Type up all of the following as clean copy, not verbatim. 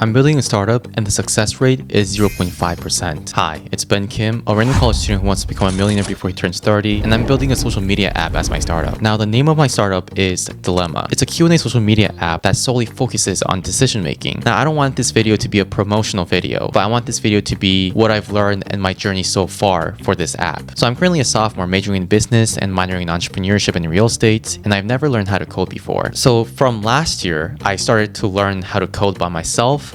I'm building a startup and the success rate is 0.5%. Hi, it's Ben Kim, a random college student who wants to become a millionaire before he turns 30, and I'm building a social media app as my startup. Now, the name of my startup is Dilemaa. It's a Q&A social media app that solely focuses on decision making. Now, I don't want this video to be a promotional video, but I want this video to be what I've learned and my journey so far for this app. So I'm currently a sophomore majoring in business and minoring in entrepreneurship and real estate, and I've never learned how to code before. So from last year, I started to learn how to code by myself.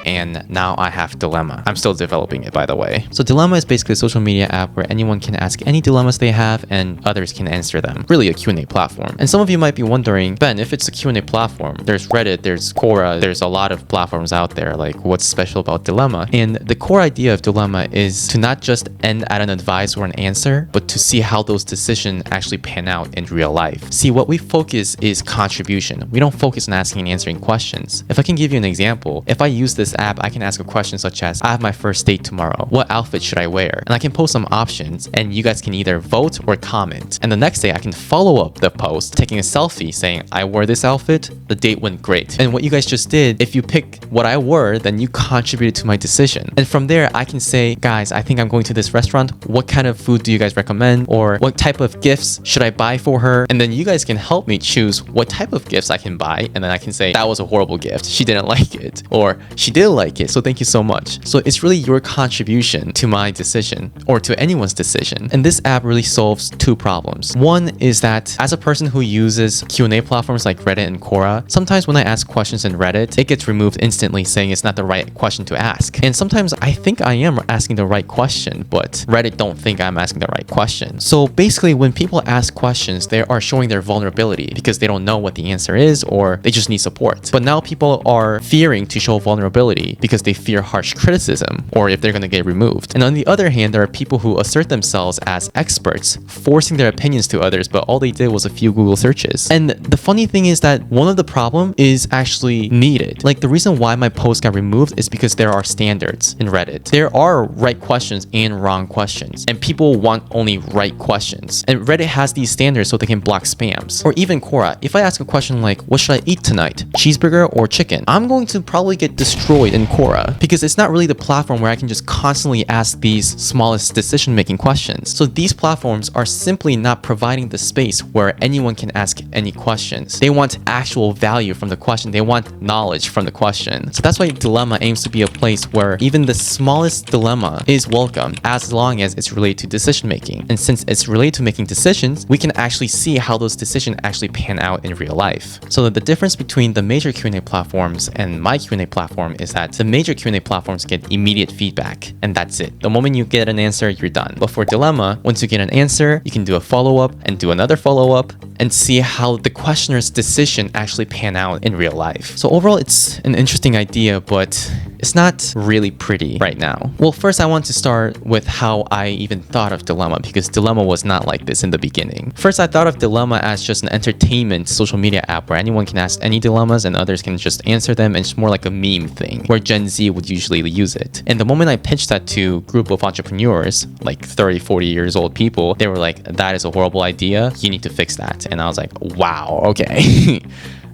And now I have Dilemaa. I'm still developing it, by the way. So Dilemaa is basically a social media app where anyone can ask any dilemmas they have and others can answer them. Really a Q&A platform. And some of you might be wondering, Ben, if it's a Q&A platform, there's Reddit, there's Quora, there's a lot of platforms out there. Like, what's special about Dilemaa? And the core idea of Dilemaa is to not just end at an advice or an answer, but to see how those decisions actually pan out in real life. See, what we focus is contribution. We don't focus on asking and answering questions. If I can give you an example, if I use this app, I can ask a question such as, I have my first date tomorrow. What outfit should I wear? And I can post some options and you guys can either vote or comment. And the next day I can follow up the post taking a selfie saying, I wore this outfit, the date went great. And what you guys just did, if you pick what I wore, then you contributed to my decision. And from there, I can say, guys, I think I'm going to this restaurant. What kind of food do you guys recommend? Or what type of gifts should I buy for her? And then you guys can help me choose what type of gifts I can buy. And then I can say, that was a horrible gift. She didn't like it. Or she did like it, so thank you so much. So it's really your contribution to my decision or to anyone's decision. And this app really solves two problems. One is that as a person who uses Q&A platforms like Reddit and Quora, sometimes when I ask questions in Reddit, it gets removed instantly saying it's not the right question to ask. And sometimes I think I am asking the right question, but Reddit don't think I'm asking the right question. So basically when people ask questions, they are showing their vulnerability because they don't know what the answer is or they just need support. But now people are fearing to show vulnerability because they fear harsh criticism or if they're going to get removed. And on the other hand, there are people who assert themselves as experts, forcing their opinions to others, but all they did was a few Google searches. And the funny thing is that one of the problem is actually needed. Like the reason why my post got removed is because there are standards in Reddit. There are right questions and wrong questions, and people want only right questions. And Reddit has these standards so they can block spams. Or even Quora, if I ask a question like, what should I eat tonight? Cheeseburger or chicken? I'm going to probably get destroyed in Quora because it's not really the platform where I can just constantly ask these smallest decision-making questions. So these platforms are simply not providing the space where anyone can ask any questions. They want actual value from the question. They want knowledge from the question. So that's why Dilemaa aims to be a place where even the smallest dilemma is welcome as long as it's related to decision-making. And since it's related to making decisions, we can actually see how those decisions actually pan out in real life. So the difference between the major Q&A platforms and my Q&A platform is that the major Q&A platforms get immediate feedback, and that's it. The moment you get an answer, you're done. But for Dilemaa, once you get an answer, you can do a follow-up and do another follow-up and see how the questioner's decision actually pan out in real life. So overall, it's an interesting idea, but it's not really pretty right now. Well, first I want to start with how I even thought of Dilemaa, because Dilemaa was not like this in the beginning. First, I thought of Dilemaa as just an entertainment social media app where anyone can ask any dilemmas and others can just answer them, and it's more like a meme thing where Gen Z would usually use it. And the moment I pitched that to a group of entrepreneurs, like 30, 40 years old people, they were like, that is a horrible idea. You need to fix that. And I was like, wow, okay.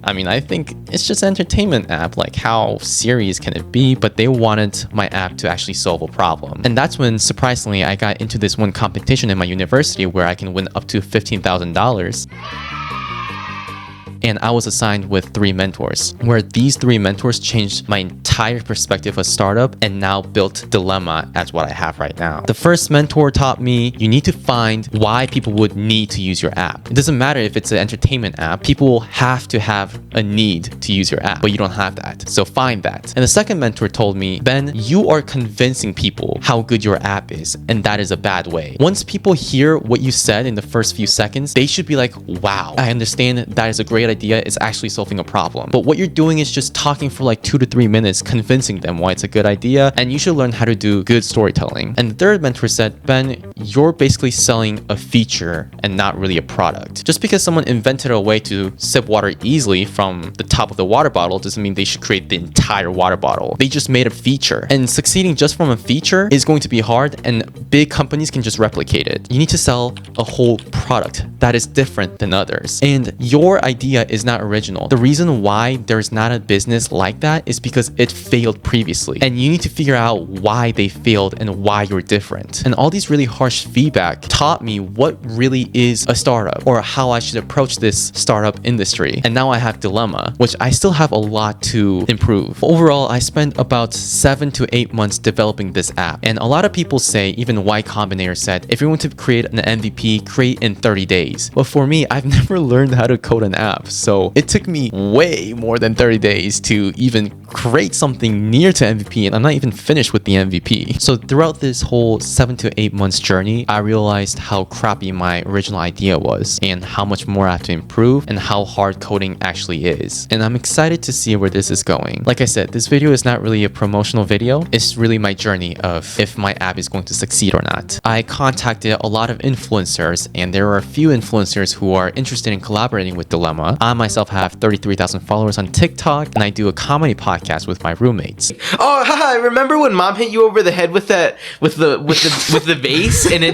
I mean, I think it's just an entertainment app, like how serious can it be? But they wanted my app to actually solve a problem. And that's when, surprisingly, I got into this one competition in my university where I can win up to $15,000. And I was assigned with 3 mentors, where these 3 mentors changed my entire perspective of startup and now built Dilemaa as what I have right now. The first mentor taught me you need to find why people would need to use your app. It doesn't matter if it's an entertainment app, people have to have a need to use your app, but you don't have that. So find that. And the second mentor told me, Ben, you are convincing people how good your app is, and that is a bad way. Once people hear what you said in the first few seconds, they should be like, wow, I understand that is a great idea, is actually solving a problem. But what you're doing is just talking for like 2 to 3 minutes, convincing them why it's a good idea, and you should learn how to do good storytelling. And the third mentor said, Ben, you're basically selling a feature and not really a product. Just because someone invented a way to sip water easily from the top of the water bottle doesn't mean they should create the entire water bottle. They just made a feature, and succeeding just from a feature is going to be hard, and big companies can just replicate it. You need to sell a whole product that is different than others. And your idea idea is not original. The reason why there's not a business like that is because it failed previously. And you need to figure out why they failed and why you're different. And all these really harsh feedback taught me what really is a startup or how I should approach this startup industry. And now I have Dilemaa, which I still have a lot to improve. Overall, I spent about 7 to 8 months developing this app. And a lot of people say, even Y Combinator said, if you want to create an MVP, create in 30 days. But for me, I've never learned how to code an app. So it took me way more than 30 days to even create something near to MVP, and I'm not even finished with the MVP. So throughout this whole 7 to 8 months journey, I realized how crappy my original idea was and how much more I have to improve and how hard coding actually is. And I'm excited to see where this is going. Like I said, this video is not really a promotional video. It's really my journey of if my app is going to succeed or not. I contacted a lot of influencers, and there are a few influencers who are interested in collaborating with Dilemaa. I myself have 33,000 followers on TikTok, and I do a comedy podcast with my roommates. Oh, haha, remember when mom hit you over the head with the vase and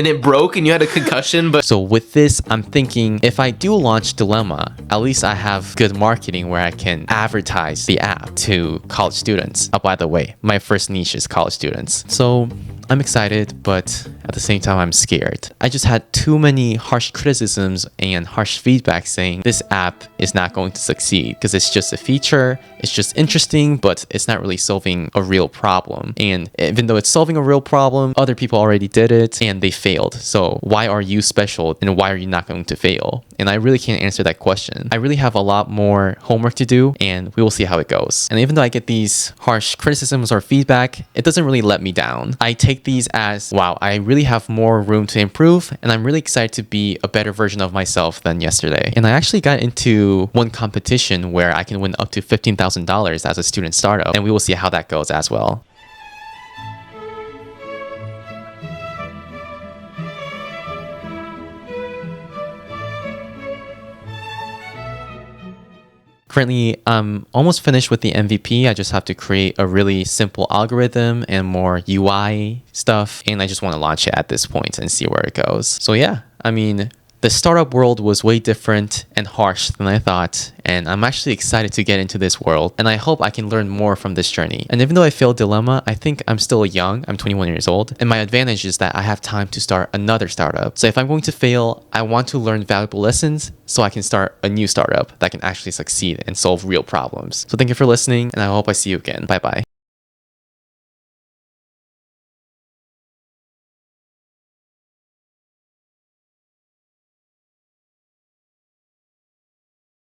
it broke and you had a concussion? But so with this, I'm thinking if I do launch Dilemaa, at least I have good marketing where I can advertise the app to college students. Oh, by the way, my first niche is college students. So I'm excited, but at the same time, I'm scared. I just had too many harsh criticisms and harsh feedback saying this app is not going to succeed because it's just a feature, it's just interesting, but it's not really solving a real problem. And even though it's solving a real problem, other people already did it and they failed. So why are you special and why are you not going to fail? And I really can't answer that question. I really have a lot more homework to do, and we will see how it goes. And even though I get these harsh criticisms or feedback, it doesn't really let me down. I take these as, wow, I really have more room to improve, and I'm really excited to be a better version of myself than yesterday. And I actually got into one competition where I can win up to $15,000 as a student startup, and we will see how that goes as well. Currently, I'm almost finished with the MVP. I just have to create a really simple algorithm and more UI stuff. And I just want to launch it at this point and see where it goes. So yeah, I mean, the startup world was way different and harsh than I thought, and I'm actually excited to get into this world, and I hope I can learn more from this journey. And even though I failed Dilemaa, I think I'm still young, I'm 21 years old, and my advantage is that I have time to start another startup. So if I'm going to fail, I want to learn valuable lessons so I can start a new startup that can actually succeed and solve real problems. So thank you for listening, and I hope I see you again. Bye bye.